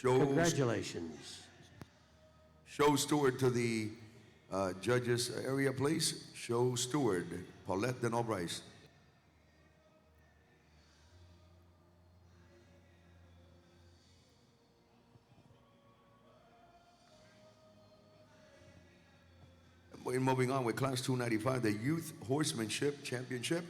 Congratulations. Show steward to the judges area, please. Show steward, Paulette Denal Bryce. We're moving on with Class 295, the Youth Horsemanship Championship.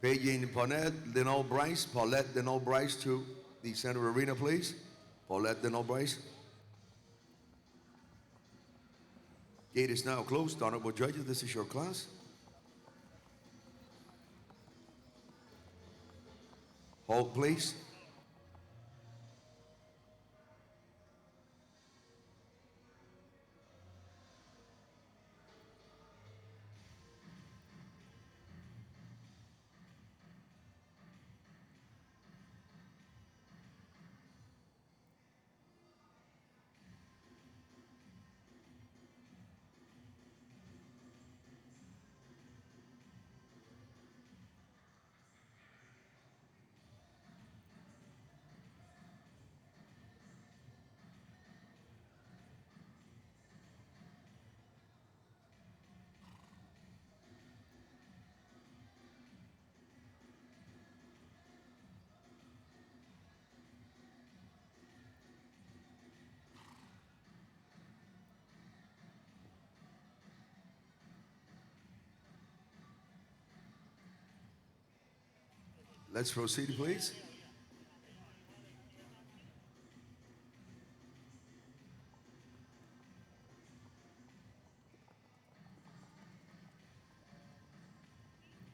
Paging Paulette Denal Bryce, Paulette Denal Bryce to the center arena, please. Paulette Denal Bryce. Gate is now closed. Honorable judges, this is your class. Hold, please. Let's proceed, please.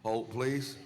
Hold, please.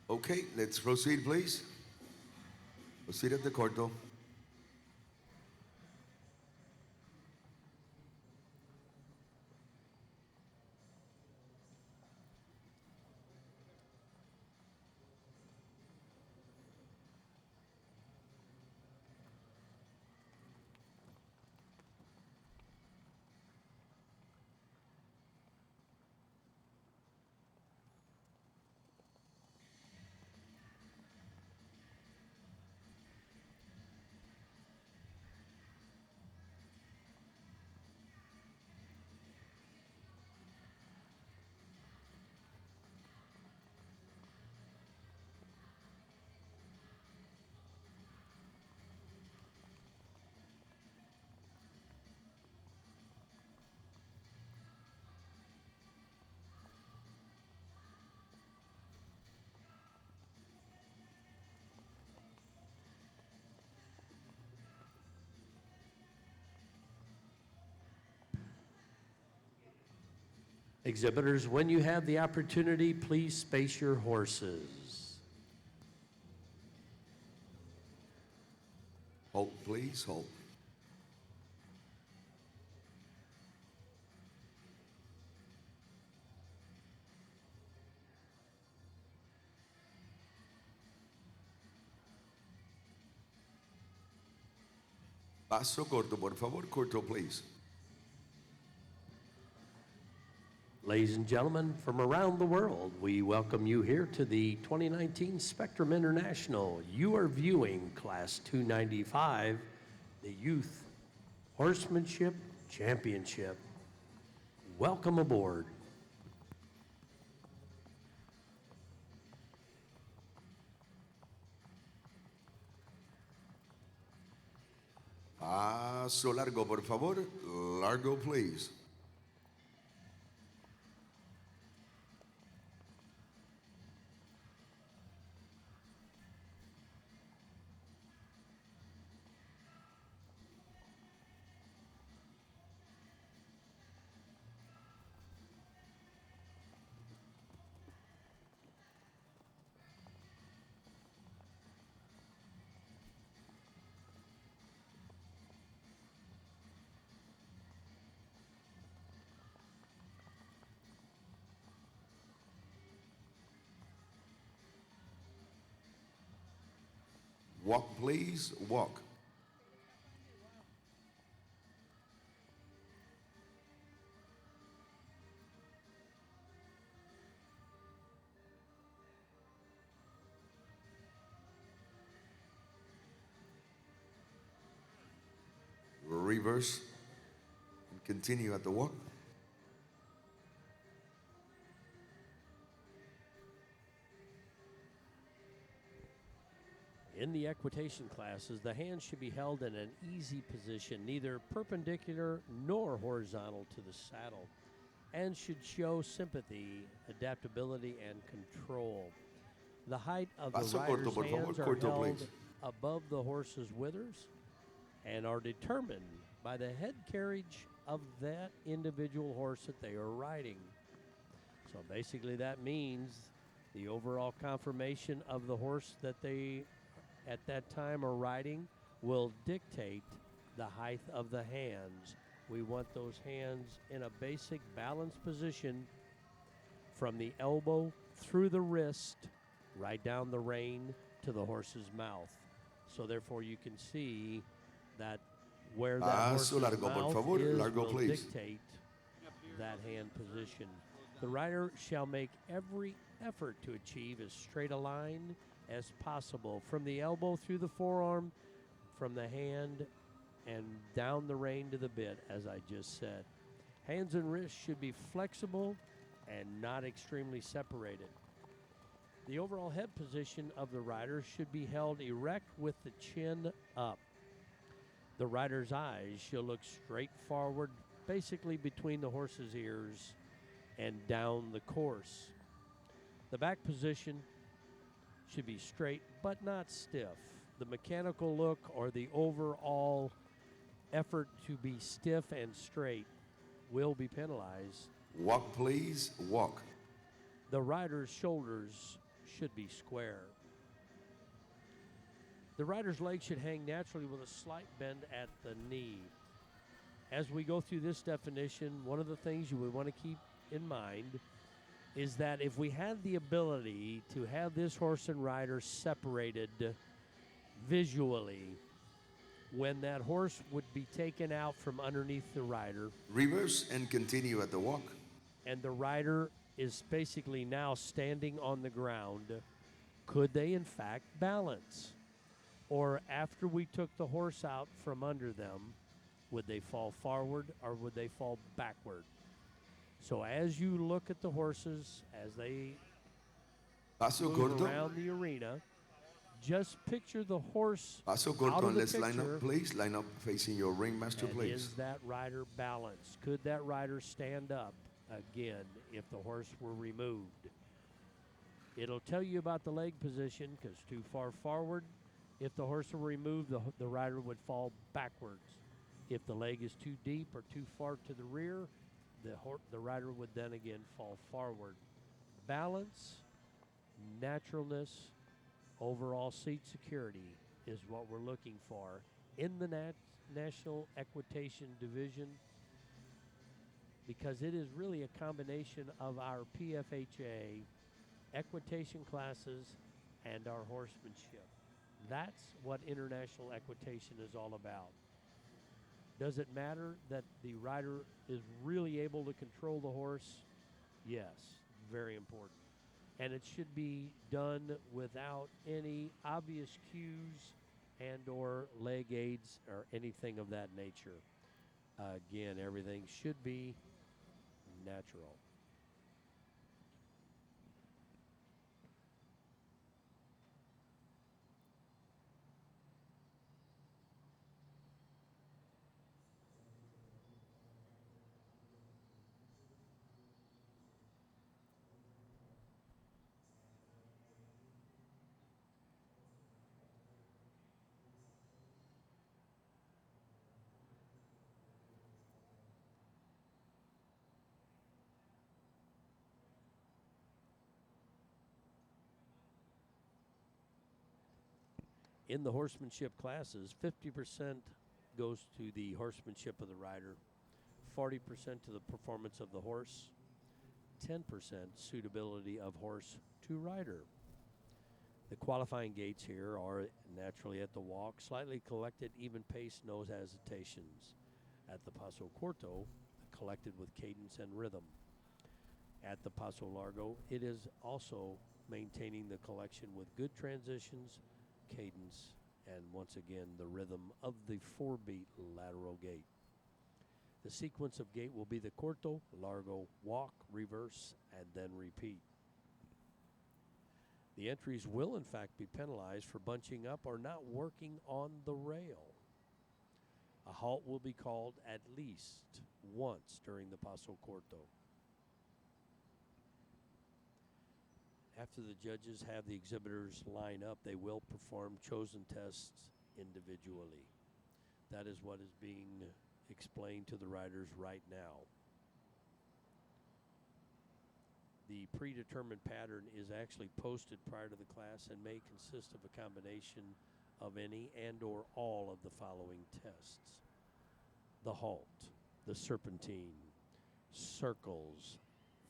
Okay, let's proceed, please. Proceed at the corto. Exhibitors, when you have the opportunity, please space your horses. Hold, please, hold. Paso corto, por favor, corto, please. Ladies and gentlemen, from around the world, we welcome you here to the 2019 Spectrum International. You are viewing Class 295, the Youth Horsemanship Championship. Welcome aboard. Paso largo, por favor. Largo, please. Walk, please, walk. Reverse and continue at the walk. In the equitation classes, the hands should be held in an easy position, neither perpendicular nor horizontal to the saddle, and should show sympathy, adaptability, and control. The height of the Paso rider's corto, por favor, hands are corto, held please. above the horse's withers and are determined by the head carriage of that individual horse that they are riding. So basically that means the overall conformation of the horse that they at that time are riding will dictate the height of the hands. We want those hands in a basic balanced position from the elbow through the wrist, right down the rein to the horse's mouth. So therefore you can see that where that Paso horse's largo, por mouth favor, is largo, will please. dictate that hand position. The rider shall make every effort to achieve as straight a line as possible from the elbow through the forearm, from the hand and down the rein to the bit, as I just said. Hands and wrists should be flexible and not extremely separated. The overall head position of the rider should be held erect with the chin up. The rider's eyes should look straight forward, basically between the horse's ears and down the course. The back position should be straight but not stiff. The mechanical look or the overall effort to be stiff and straight will be penalized. Walk, please, walk. The rider's shoulders should be square. The rider's legs should hang naturally with a slight bend at the knee. As we go through this definition, one of the things you would want to keep in mind is that if we had the ability to have this horse and rider separated visually, when that horse would be taken out from underneath the rider, Reverse and continue at the walk. and the rider is basically now standing on the ground, could they in fact balance? Or after we took the horse out from under them, would they fall forward or would they fall backward? So as you look at the horses as they Paso move corto. around the arena, just picture the horse Paso out corto of and the let's line picture, up, please. Line up facing your ringmaster, and please. is that rider balanced? Could that rider stand up again if the horse were removed? It'll tell you about the leg position because too far forward, if the horse were removed, the rider would fall backwards. If the leg is too deep or too far to the rear, the rider would then again fall forward. Balance, naturalness, overall seat security is what we're looking for in the National Equitation Division, because it is really a combination of our PFHA equitation classes and our horsemanship. That's what international equitation is all about. Does it matter that the rider is really able to control the horse? Yes, very important. And it should be done without any obvious cues and or leg aids or anything of that nature. Again, everything should be natural. In the horsemanship classes, 50% goes to the horsemanship of the rider, 40% to the performance of the horse, 10% suitability of horse to rider. The qualifying gaits here are naturally at the walk, slightly collected, even pace, no hesitations. At the Paso Corto, collected with cadence and rhythm. At the Paso Largo, it is also maintaining the collection with good transitions, cadence, and once again the rhythm of the 4-beat lateral gait. The sequence of gait will be the corto, largo, walk, reverse, and then repeat. The entries will in fact be penalized for bunching up or not working on the rail. A halt will be called at least once during the Paso Corto. After the judges have the exhibitors line up, they will perform chosen tests individually. That is what is being explained to the riders right now. The predetermined pattern is actually posted prior to the class and may consist of a combination of any and or all of the following tests: the halt, the serpentine, circles,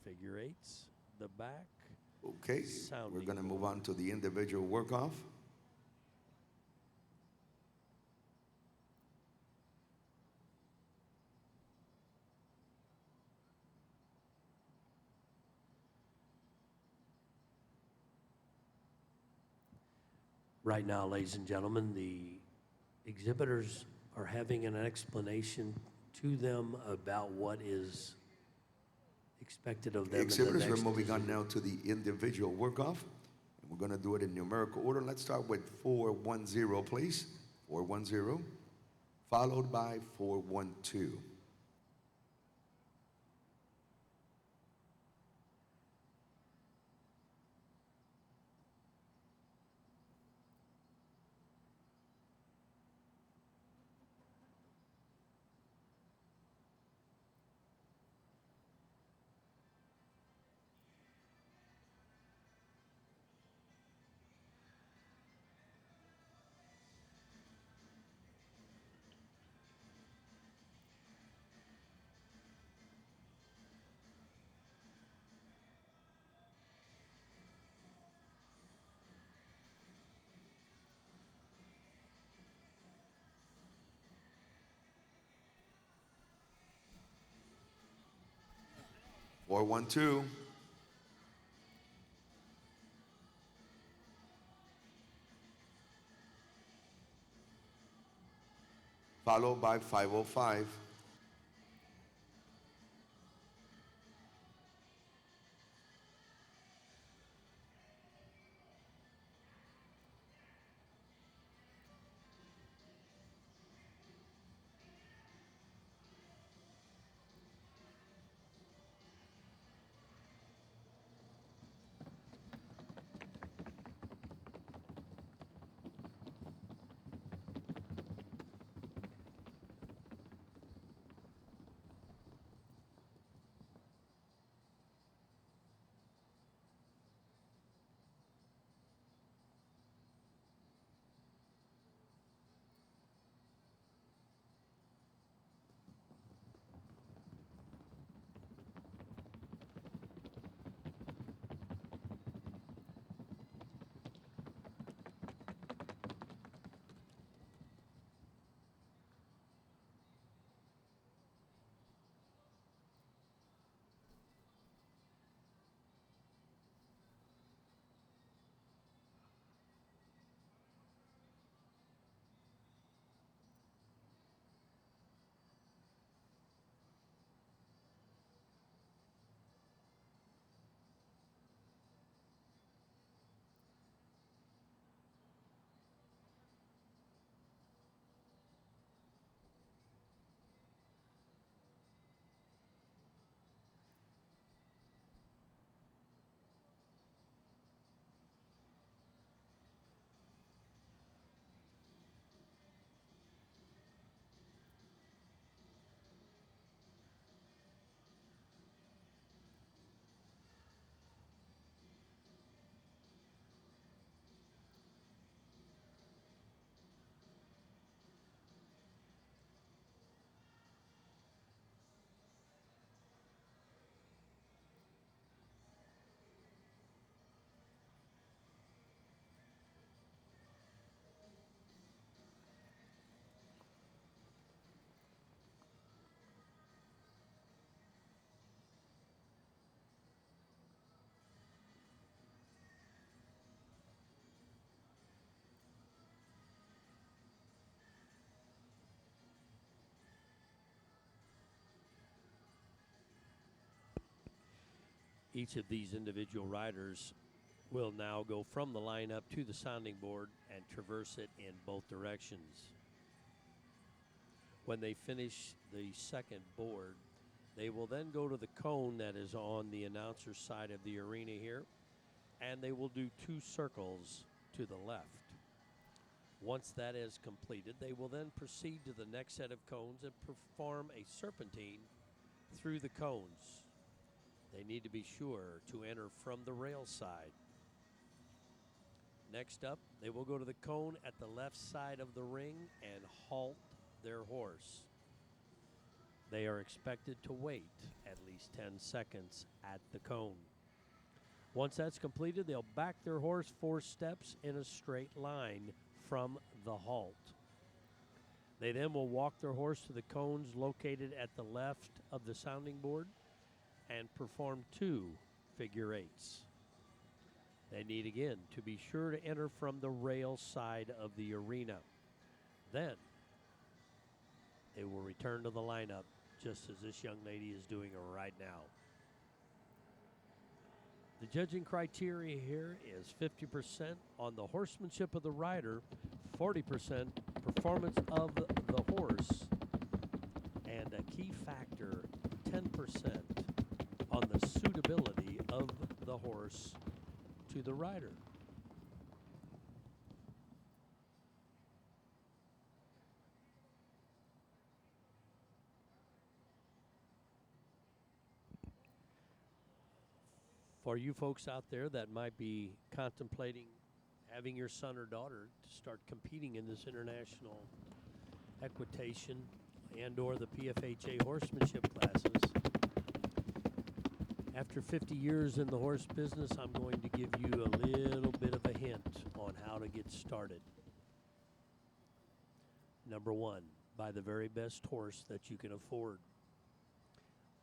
figure eights, the back. Okay, we're going to move on to the individual work-off. Right now, ladies and gentlemen, the exhibitors are having an explanation to them about what is expected of them. Exhibitors, we're moving on now to the individual work-off. We're going to do it in numerical order. Let's start with 410, please. 410, followed by 412. Four, 1, 2. Followed by 505. Each of these individual riders will now go from the lineup to the sounding board and traverse it in both directions. When they finish the second board, they will then go to the cone that is on the announcer's side of the arena here, and they will do 2 circles to the left. Once that is completed, they will then proceed to the next set of cones and perform a serpentine through the cones. They need to be sure to enter from the rail side. Next up, they will go to the cone at the left side of the ring and halt their horse. They are expected to wait at least 10 seconds at the cone. Once that's completed, they'll back their horse 4 steps in a straight line from the halt. They then will walk their horse to the cones located at the left of the sounding board and perform 2 figure 8s. They need again to be sure to enter from the rail side of the arena. Then they will return to the lineup just as this young lady is doing right now. The judging criteria here is 50% on the horsemanship of the rider, 40% performance of the horse, and a key factor, 10% on the suitability of the horse to the rider. For you folks out there that might be contemplating having your son or daughter to start competing in this international equitation and or the PFHA horsemanship classes, after 50 years in the horse business, I'm going to give you a little bit of a hint on how to get started. Number 1, buy the very best horse that you can afford.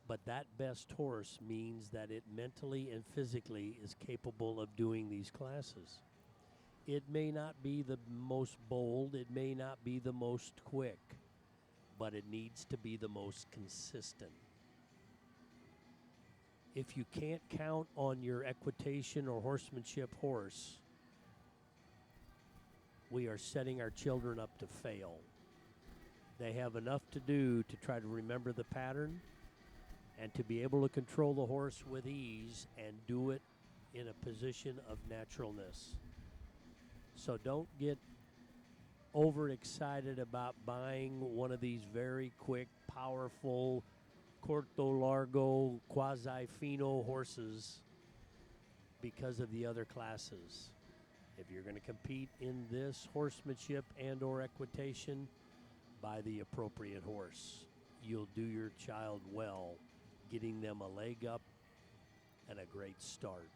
But that best horse means that it mentally and physically is capable of doing these classes. It may not be the most bold, it may not be the most quick, but it needs to be the most consistent. If you can't count on your equitation or horsemanship horse, we are setting our children up to fail. They have enough to do to try to remember the pattern and to be able to control the horse with ease and do it in a position of naturalness. So don't get overexcited about buying one of these very quick, powerful, corto largo, quasi-fino horses because of the other classes. If you're going to compete in this horsemanship and or equitation, buy the appropriate horse. You'll do your child well, getting them a leg up and a great start.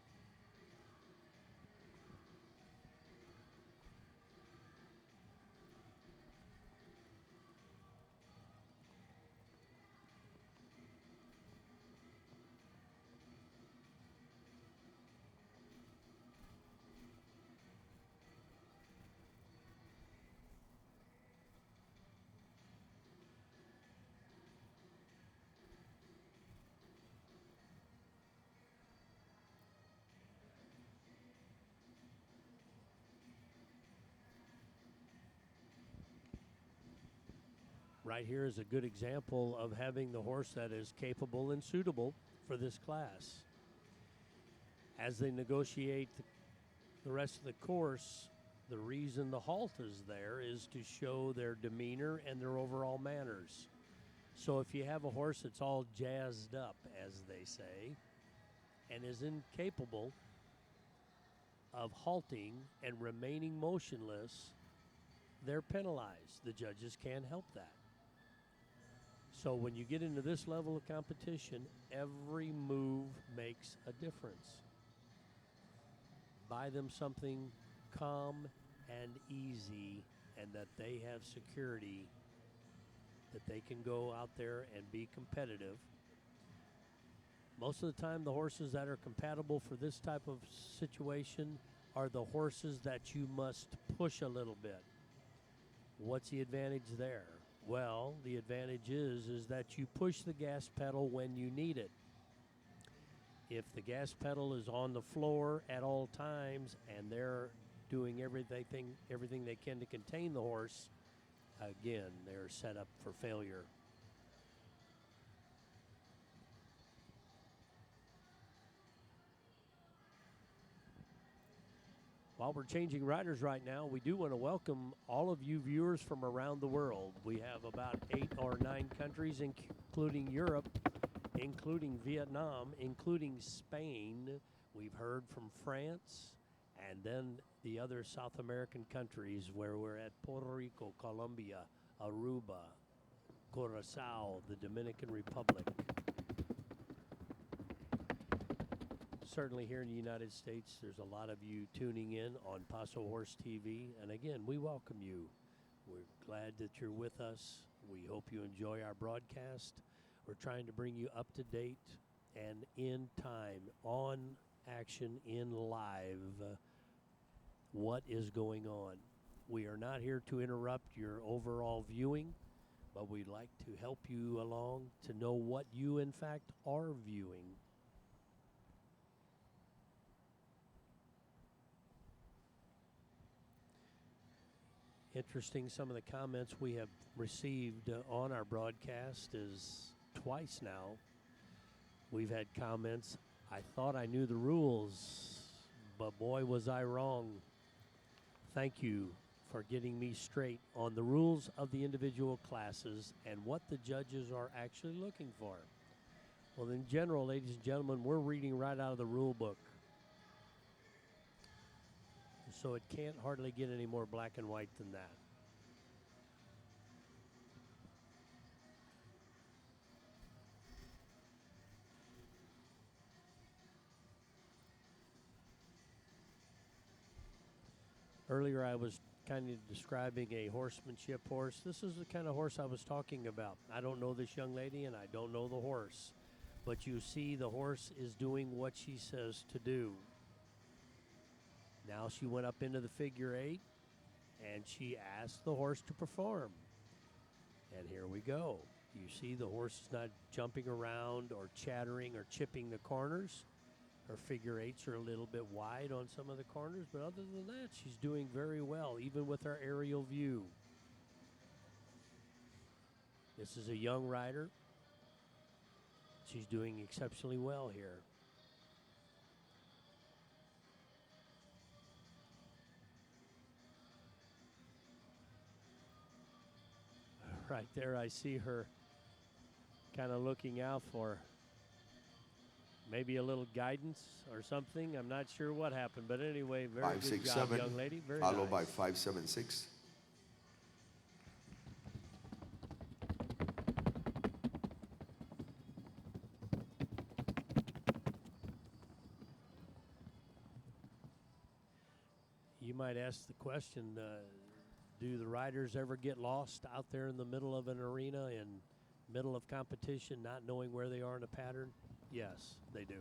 Right here is a good example of having the horse that is capable and suitable for this class. As they negotiate the rest of the course, the reason the halt is there is to show their demeanor and their overall manners. So if you have a horse that's all jazzed up, as they say, and is incapable of halting and remaining motionless, they're penalized. The judges can't help that. So when you get into this level of competition, every move makes a difference. Buy them something calm and easy, and that they have security, that they can go out there and be competitive. Most of the time, the horses that are compatible for this type of situation are the horses that you must push a little bit. What's the advantage there? Well, the advantage is that you push the gas pedal when you need it. if the gas pedal is on the floor at all times and they're doing everything they can to contain the horse, again, they're set up for failure. While we're changing riders right now, we do want to welcome all of you viewers from around the world. We have about 8 or 9 countries, including Europe, including Vietnam, including Spain. We've heard from France, and then the other South American countries where we're at: Puerto Rico, Colombia, Aruba, Curacao, the Dominican Republic. Certainly here in the United States, there's a lot of you tuning in on Paso Horse TV. And again, we welcome you. We're glad that you're with us. We hope you enjoy our broadcast. We're trying to bring you up to date and in time, on action, in live, what is going on. We are not here to interrupt your overall viewing, but we'd like to help you along to know what you, in fact, are viewing. Interesting, some of the comments we have received on our broadcast is twice now. We've had comments, I thought I knew the rules, but boy, was I wrong. Thank you for getting me straight on the rules of the individual classes and what the judges are actually looking for. Well, in general, ladies and gentlemen, we're reading right out of the rule book. So it can't hardly get any more black and white than that. Earlier I was kind of describing a horsemanship horse. This is the kind of horse I was talking about. I don't know this young lady and I don't know the horse. But you see the horse is doing what she says to do. Now she went up into the figure 8, and she asked the horse to perform. And here we go. You see the horse is not jumping around or chattering or chipping the corners. Her figure 8s are a little bit wide on some of the corners, but other than that, she's doing very well, even with our aerial view. This is a young rider. She's doing exceptionally well here. Right there, I see her kind of looking out for maybe a little guidance or something. I'm not sure what happened, but anyway, very Five, good six, job, 7, young lady. Very followed by nice. 5, 7, 6. You might ask the question, do the riders ever get lost out there in the middle of an arena, in middle of competition, not knowing where they are in a pattern? Yes, they do.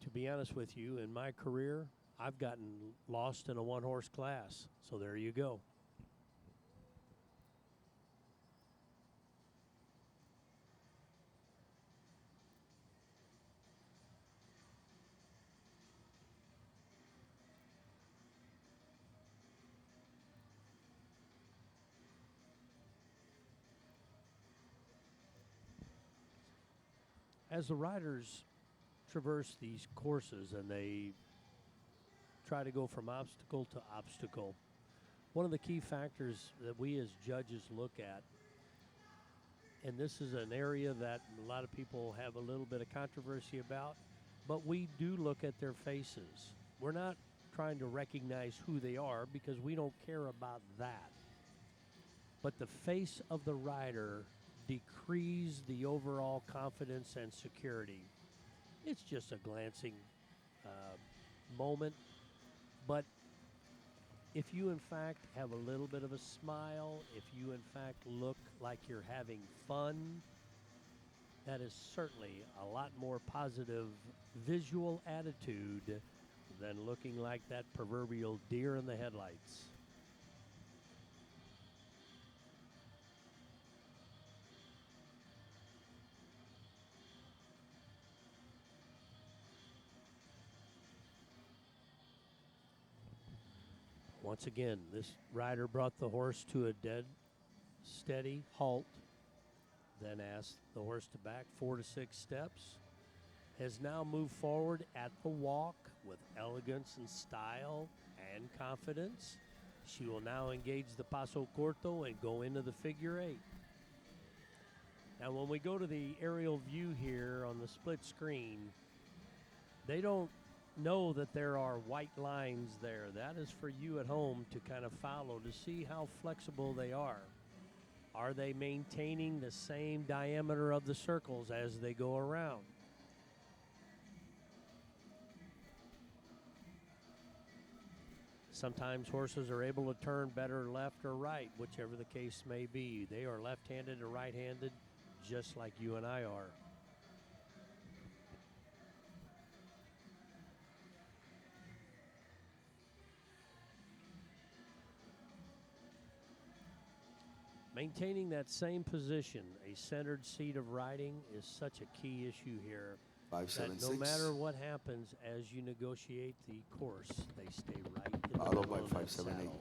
To be honest with you, in my career, I've gotten lost in a one-horse class, so there you go. As the riders traverse these courses and they try to go from obstacle to obstacle, one of the key factors that we as judges look at, and this is an area that a lot of people have a little bit of controversy about, but we do look at their faces. We're not trying to recognize who they are because we don't care about that. But the face of the rider decrees the overall confidence and security. It's just a glancing moment, but if you in fact have a little bit of a smile, if you in fact look like you're having fun, that is certainly a lot more positive visual attitude than looking like that proverbial deer in the headlights. Once again, this rider brought the horse to a dead, steady halt, then asked the horse to back 4 to 6 steps, has now moved forward at the walk with elegance and style and confidence. She will now engage the paso corto and go into the figure 8. Now, when we go to the aerial view here on the split screen, they don't know that there are white lines there. That is for you at home to kind of follow to see how flexible they are. Are they maintaining the same diameter of the circles as they go around? Sometimes horses are able to turn better left or right, whichever the case may be. They are left-handed or right-handed, just like you and I are. Maintaining that same position, a centered seat of riding, is such a key issue here. That no 576. matter what happens as you negotiate the course, they stay right in the Followed middle by of that 578. saddle.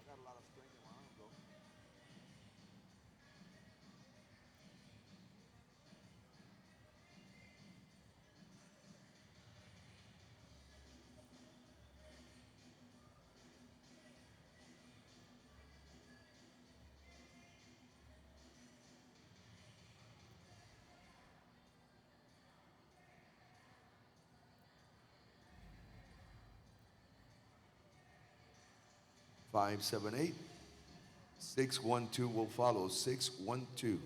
I got a lot of strength in my arm, though. 578. 612 will follow. 612.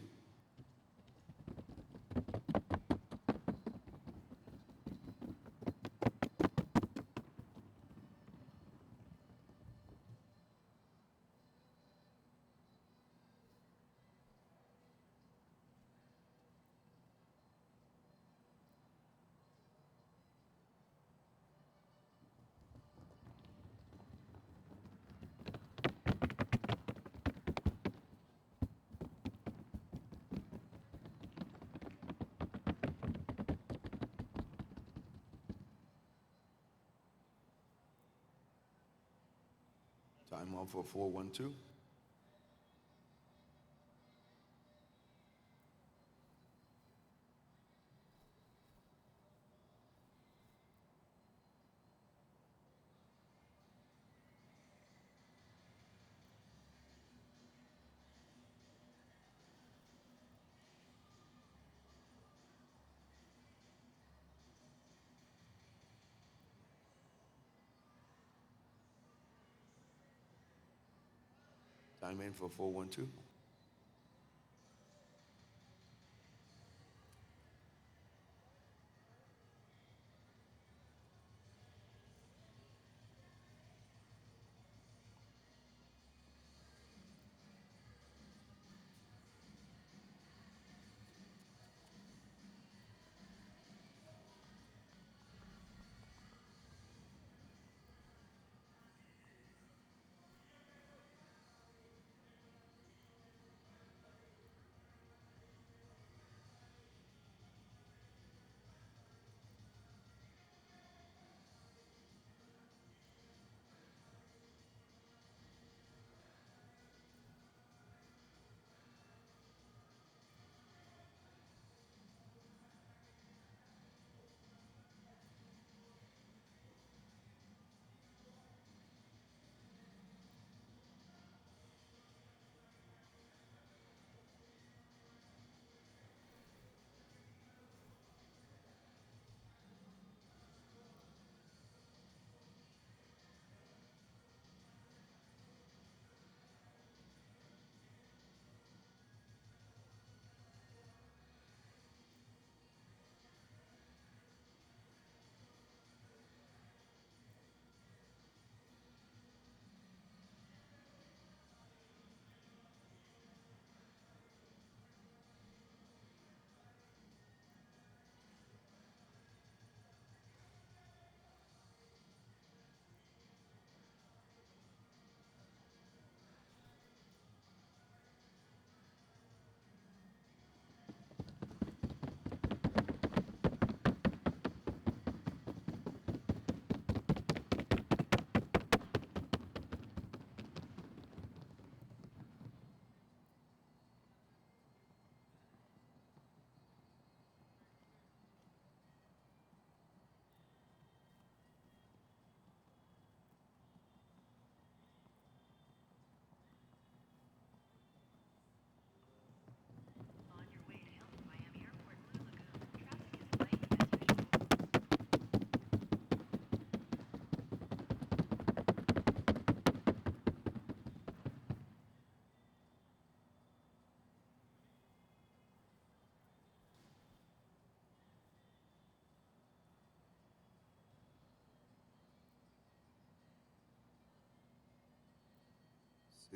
Time off for 412. Chime in for 412.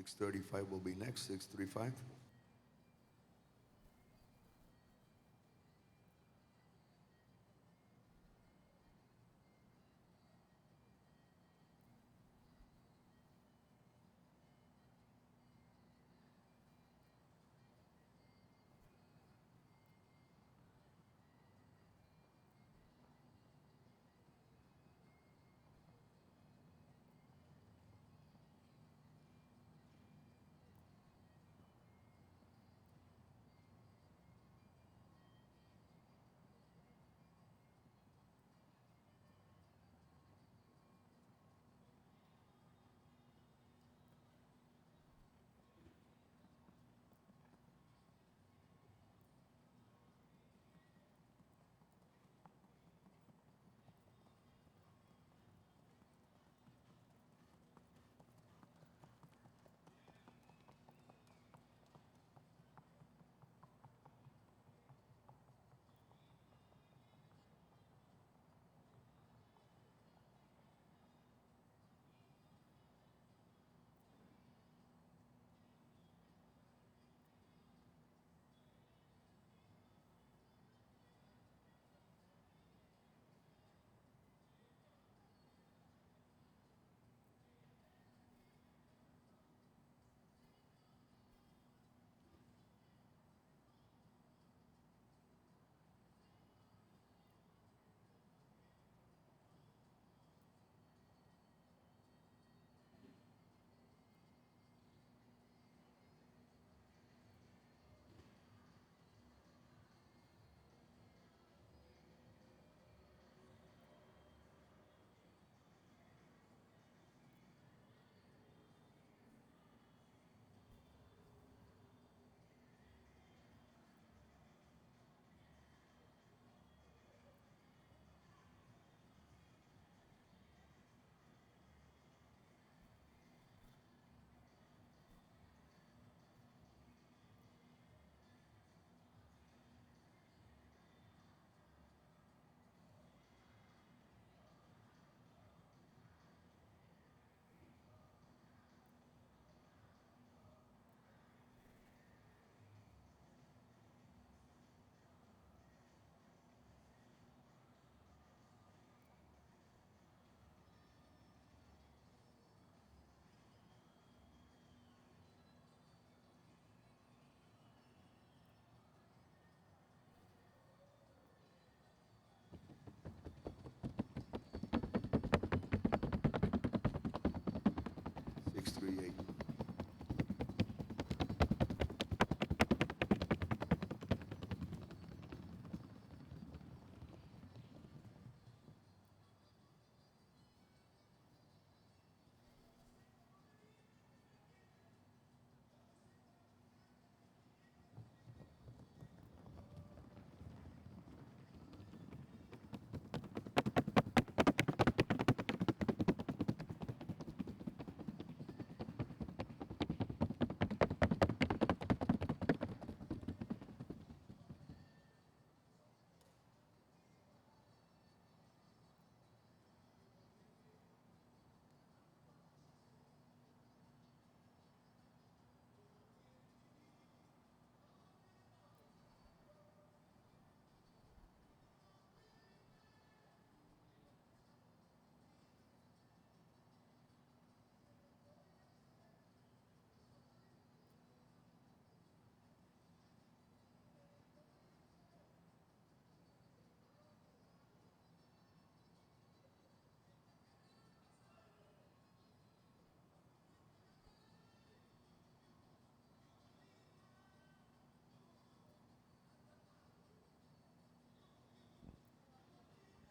Six 635 will be next. 635. 638.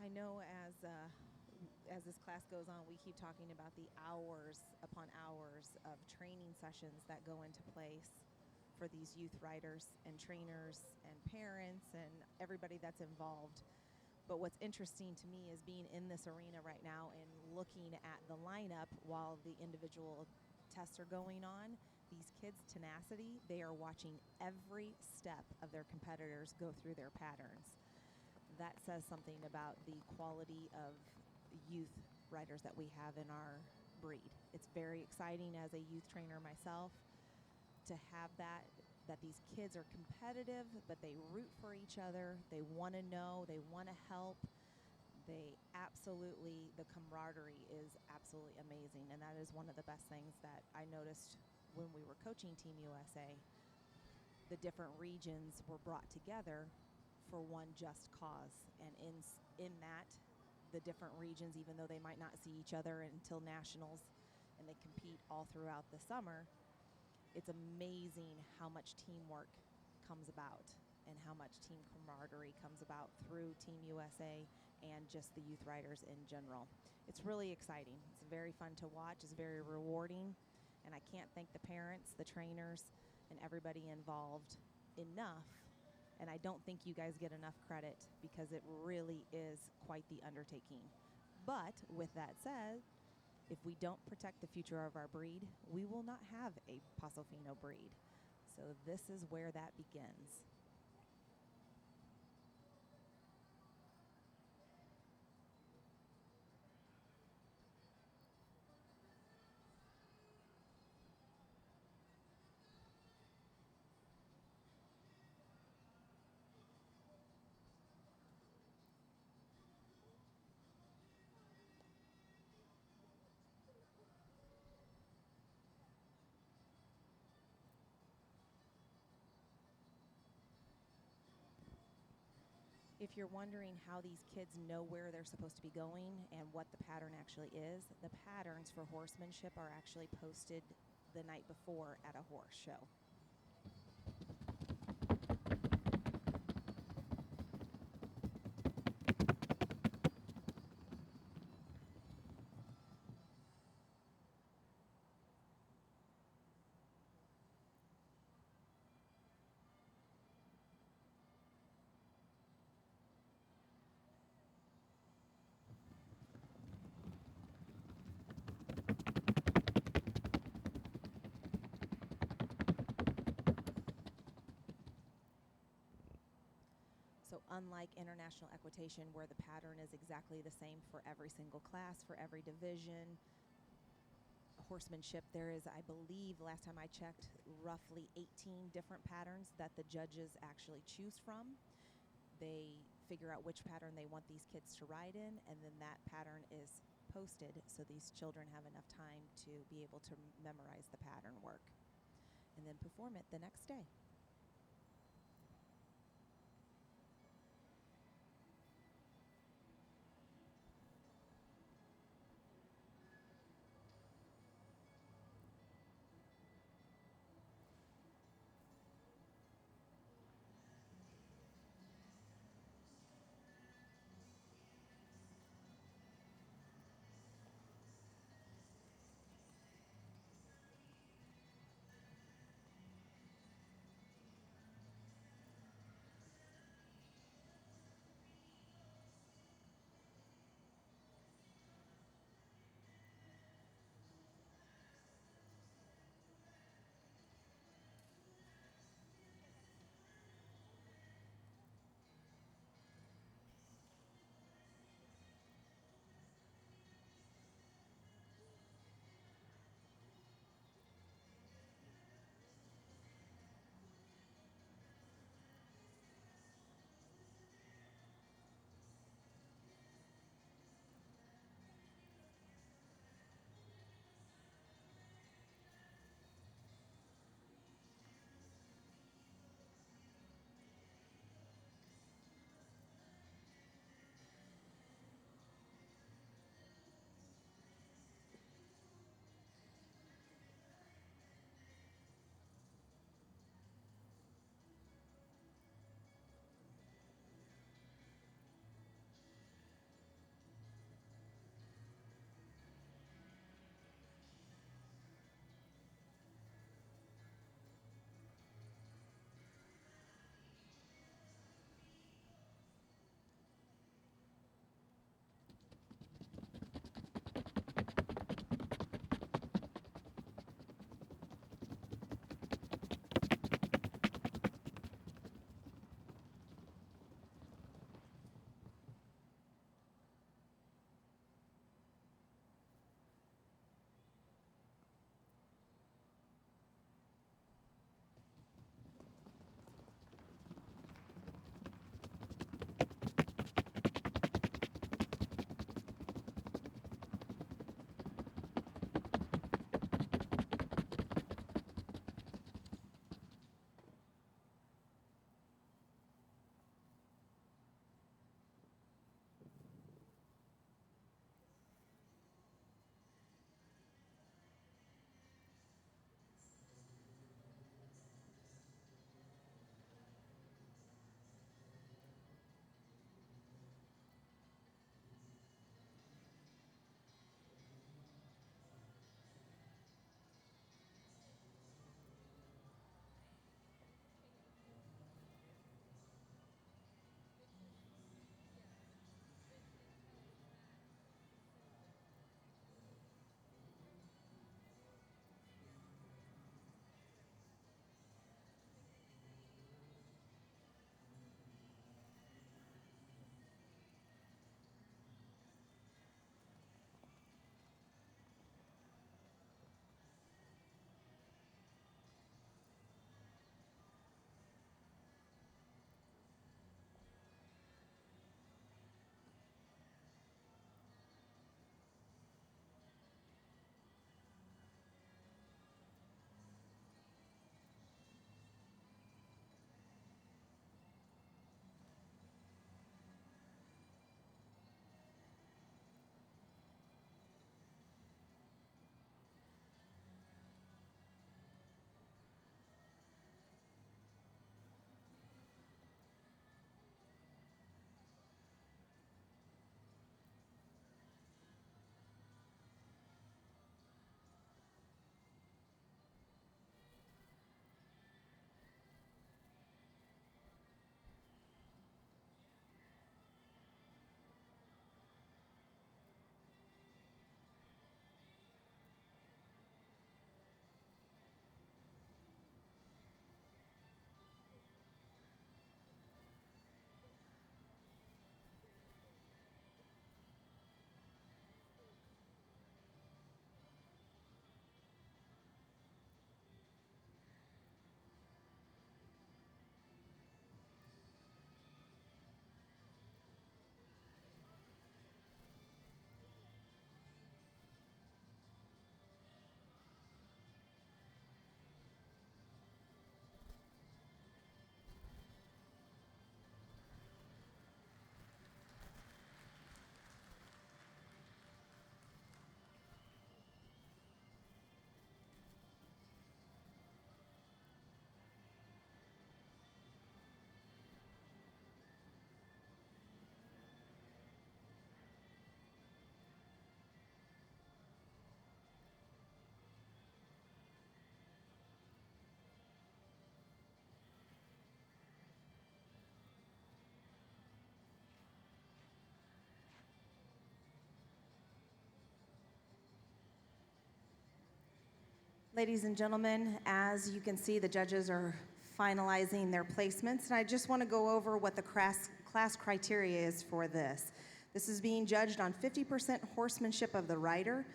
I know as this class goes on, we keep talking about the hours upon hours of training sessions that go into place for these youth riders and trainers and parents and everybody that's involved. But what's interesting to me is being in this arena right now and looking at the lineup while the individual tests are going on. These kids' tenacity, they are watching every step of their competitors go through their patterns. That says something about the quality of youth riders that we have in our breed. It's very exciting as a youth trainer myself to have that these kids are competitive, but they root for each other. They want to know, they want to help. The camaraderie is absolutely amazing, and that is one of the best things that I noticed when we were coaching Team USA. The different regions were brought together for one just cause, and in that, the different regions, even though they might not see each other until nationals, and they compete all throughout the summer, it's amazing how much teamwork comes about and how much team camaraderie comes about through Team USA and just the youth riders in general. It's really exciting. It's very fun to watch. It's very rewarding, and I can't thank the parents, the trainers, and everybody involved enough. And I don't think you guys get enough credit because it really is quite the undertaking. But with that said, if we don't protect the future of our breed, we will not have a Pasofino breed. So this is where that begins. If you're wondering how these kids know where they're supposed to be going and what the pattern actually is, the patterns for horsemanship are actually posted the night before at a horse show. So unlike international equitation, where the pattern is exactly the same for every single class, for every division, horsemanship, there is, I believe, last time I checked, roughly 18 different patterns that the judges actually choose from. They figure out which pattern they want these kids to ride in, and then that pattern is posted so these children have enough time to be able to memorize the pattern work and then perform it the next day. Ladies and gentlemen, as you can see, the judges are finalizing their placements, and I just want to go over what the class criteria is for this. This is being judged on 50% horsemanship of the rider,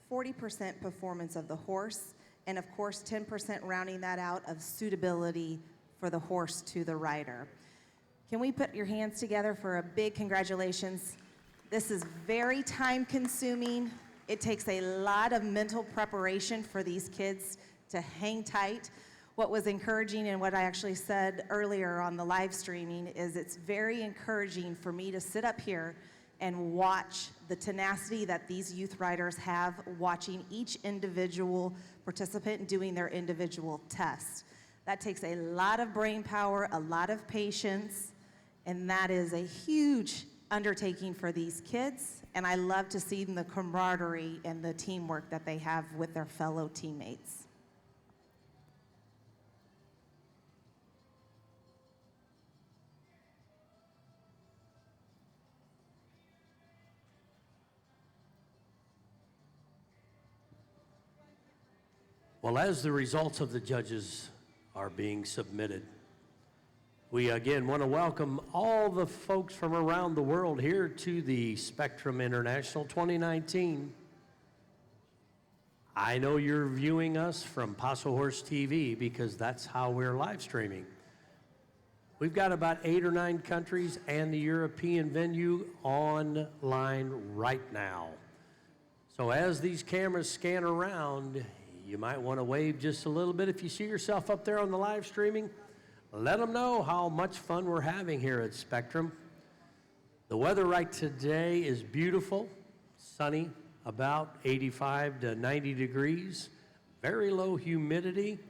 40% performance of the horse, and of course 10% rounding that out of suitability for the horse to the rider. Can we put your hands together for a big congratulations? This is very time consuming. It takes a lot of mental preparation for these kids to hang tight. What was encouraging and what I actually said earlier on the live streaming is it's very encouraging for me to sit up here and watch the tenacity that these youth riders have watching each individual participant doing their individual tests. That takes a lot of brain power, a lot of patience, and that is a huge undertaking for these kids. And I love to see the camaraderie and the teamwork that they have with their fellow teammates. Well, as the results of the judges are being submitted, we again want to welcome all the folks from around the world here to the Spectrum International 2019. I know you're viewing us from Paso Horse TV because that's how we're live streaming. We've got about 8 or 9 countries and the European venue online right now. So as these cameras scan around, you might want to wave just a little bit. If you see yourself up there on the live streaming, let them know how much fun we're having here at Spectrum. The weather right today is beautiful, sunny, about 85 to 90 degrees, very low humidity,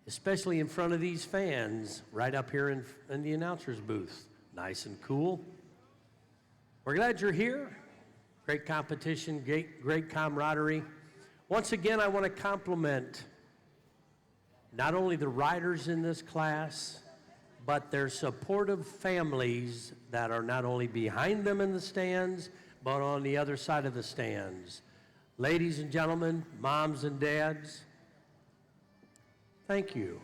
especially in front of these fans right up here in the announcer's booth. Nice and cool. We're glad you're here. Great competition, great camaraderie. Once again, I want to compliment not only the riders in this class, but their supportive families that are not only behind them in the stands, but on the other side of the stands. Ladies and gentlemen, moms and dads, thank you.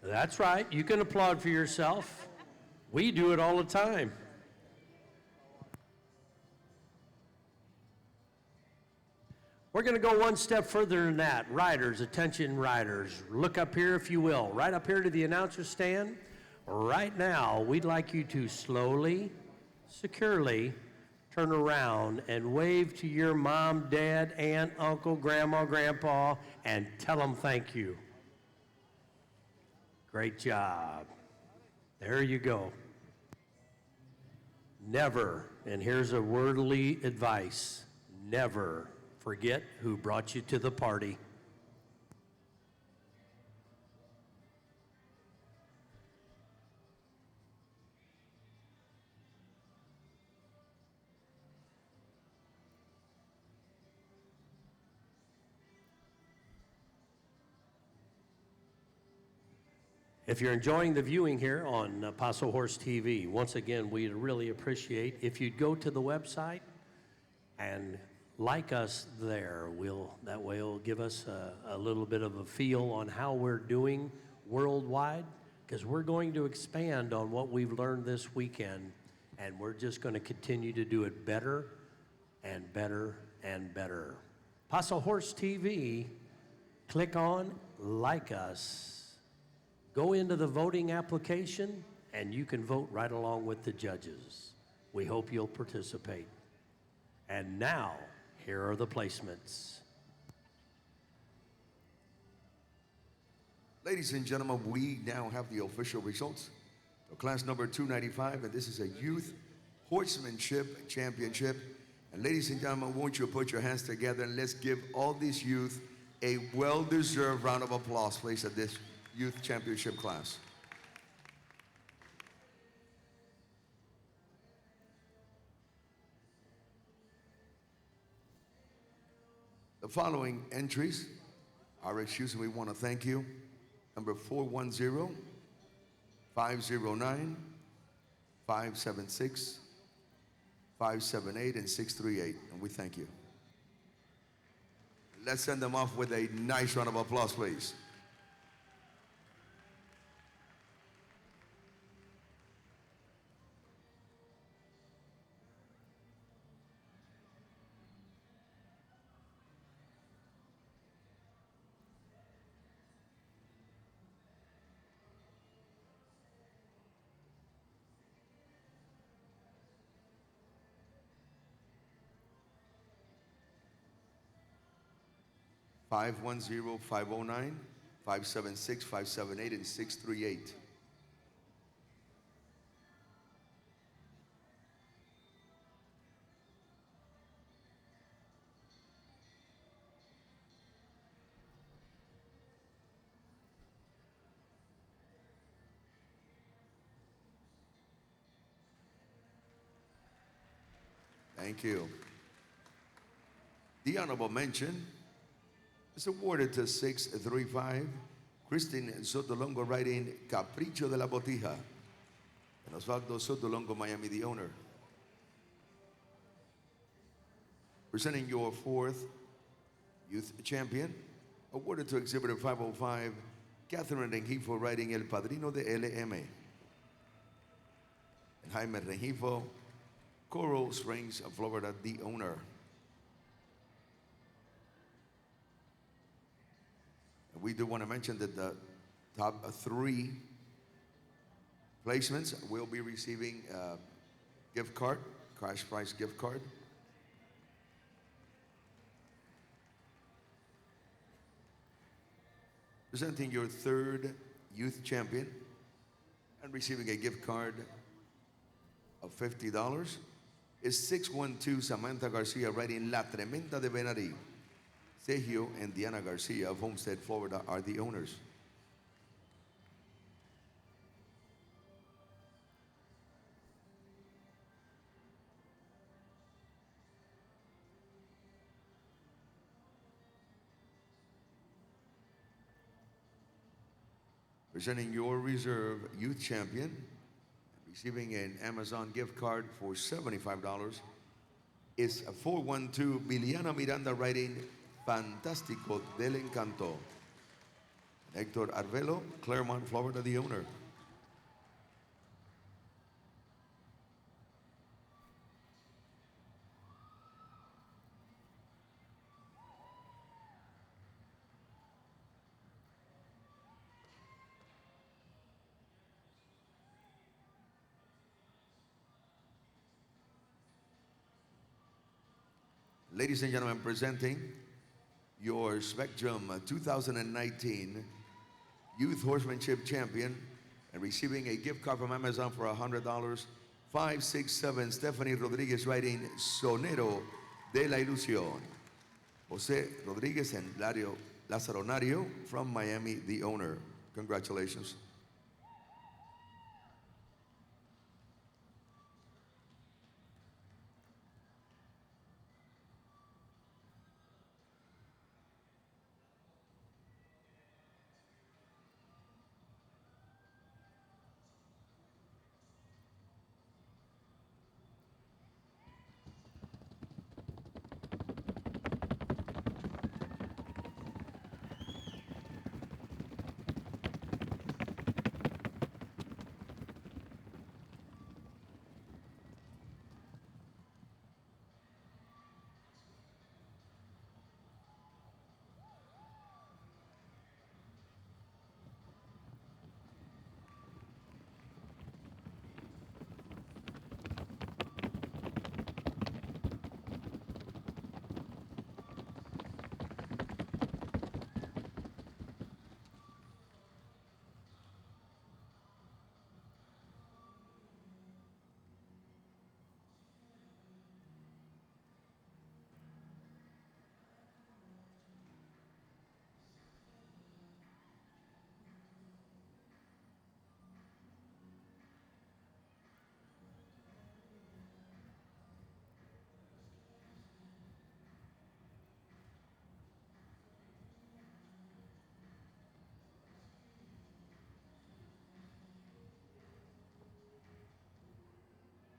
That's right, you can applaud for yourself. We do it all the time. We're going to go one step further than that. Riders, attention riders, look up here if you will, right up here to the announcer stand. Right now, we'd like you to slowly, securely turn around and wave to your mom, dad, aunt, uncle, grandma, grandpa, and tell them thank you. Great job. There you go. Never, and here's a wordly advice, never forget who brought you to the party. If you're enjoying the viewing here on Paso Horse TV, once again, we'd really appreciate if you'd go to the website and like us there. That way it'll give us a little bit of a feel on how we're doing worldwide, because we're going to expand on what we've learned this weekend, and we're just going to continue to do it better and better and better. Paso Horse TV, click on like us. Go into the voting application, and you can vote right along with the judges. We hope you'll participate. And now, here are the placements. Ladies and gentlemen, we now have the official results. So class number 295, and this is a youth horsemanship championship. And ladies and gentlemen, won't you put your hands together and let's give all these youth a well-deserved round of applause, please, at this youth championship class. The following entries are excused, and we want to thank you. Number 410, 509, 576, 578 and 638. And we thank you. Let's send them off with a nice round of applause, please. Five one zero 509 576 578 and 638. Thank you. The honorable mention is awarded to 635 Christine Sotolongo riding Capricho de la Botija and Osvaldo Sotolongo, Miami, the owner. Presenting your fourth youth champion, awarded to exhibitor 505 Catherine Rengifo riding El Padrino de LM. And Jaime Rengifo, Coral Springs, Florida, the owner. We do want to mention that the top three placements will be receiving a gift card, cash prize gift card. Presenting your third youth champion and receiving a gift card of $50 is 612 Samantha Garcia riding La Tremenda de Benari. Sergio and Diana Garcia of Homestead, Florida are the owners. Presenting your reserve youth champion, receiving an Amazon gift card for $75 is 412 Biliana Miranda riding Fantástico del Encanto. Hector Arvelo, Claremont, Florida, the owner. Ladies and gentlemen, presenting your Spectrum 2019 Youth Horsemanship Champion and receiving a gift card from Amazon for $100, 567 Stephanie Rodriguez riding Sonero de la Ilusión. Jose Rodriguez and Lázaro Nario from Miami, the owner. Congratulations.